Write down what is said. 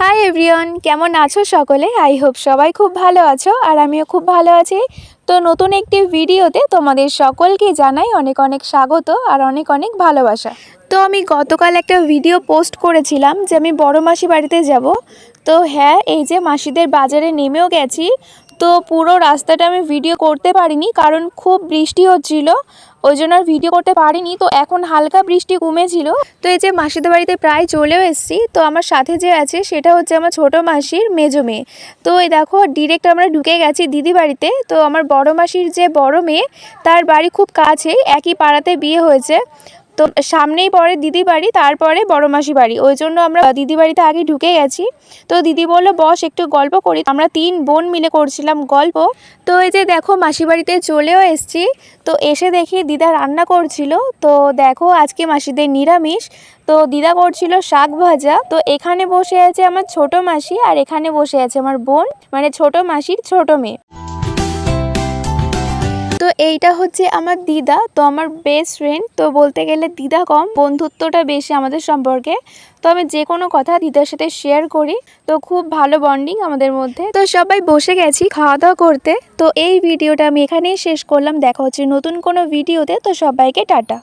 Hi everyone, কেমন আছো সকলে? আই হোপ সবাই খুব ভালো আছো আর আমিও খুব ভালো আছি। তো নতুন একটি ভিডিওতে তোমাদের সকলকে জানাই অনেক অনেক স্বাগত আর অনেক অনেক ভালোবাসা। তো আমি গতকাল একটা ভিডিও পোস্ট করেছিলাম যে আমি বড় মাসি বাড়িতে যাব। তো হ্যাঁ, এই যে মাসিদের বাজারে নেমেও গেছি। তো পুরো রাস্তাটা আমি ভিডিও করতে পারিনি কারণ খুব বৃষ্টি হচ্ছিল, ওই জন্য আর ভিডিও করতে পারিনি। তো এখন হালকা বৃষ্টি কমেছিল। তো এই যে মাসিদের বাড়িতে প্রায় চলেও এসেছি। তো আমার সাথে যে আছে সেটা হচ্ছে আমার ছোট মাসির মেজো মেয়ে। তো এই দেখো ডিরেক্ট আমরা ঢুকে গেছি দিদি বাড়িতে। তো আমার বড় মাসির যে বড় মেয়ে, তার বাড়ি খুব কাছেই, একই পাড়াতে বিয়ে হয়েছে। তো সামনেই পড়ে দিদি বাড়ি, তারপরে বড় মাসি বাড়ি, ওই জন্য আমরা দিদি বাড়িতে আগে ঢুকে গেছি। তো দিদি বললো বস একটু গল্প করি, আমরা 3 বোন মিলে করছিলাম গল্প। তো এই যে দেখো মাসি বাড়িতে চলেও এসছি। তো এসে দেখি দিদা রান্না করছিল। তো দেখো আজকে মাসিদের নিরামিষ। তো দিদা করছিল শাক ভাজা। তো এখানে বসে আছে আমার ছোট মাসি আর এখানে বসে আছে আমার বোন, মানে ছোট মাসির ছোট মেয়ে। তো এইটা হচ্ছে আমার দিদা, তো আমার বেস্ট ফ্রেন্ড। তো বলতে গেলে দিদা কম, বন্ধুত্বটা বেশি আমাদের সম্পর্কে। তো আমি যে কোনো কথা দিদার সাথে শেয়ার করি, তো খুব ভালো বন্ডিং আমাদের মধ্যে। তো সবাই বসে গেছি খাওয়া দাওয়া করতে। তো এই ভিডিওটা আমি এখানেই শেষ করলাম, দেখা হচ্ছে নতুন কোনো ভিডিওতে। তো সবাইকে টাটা।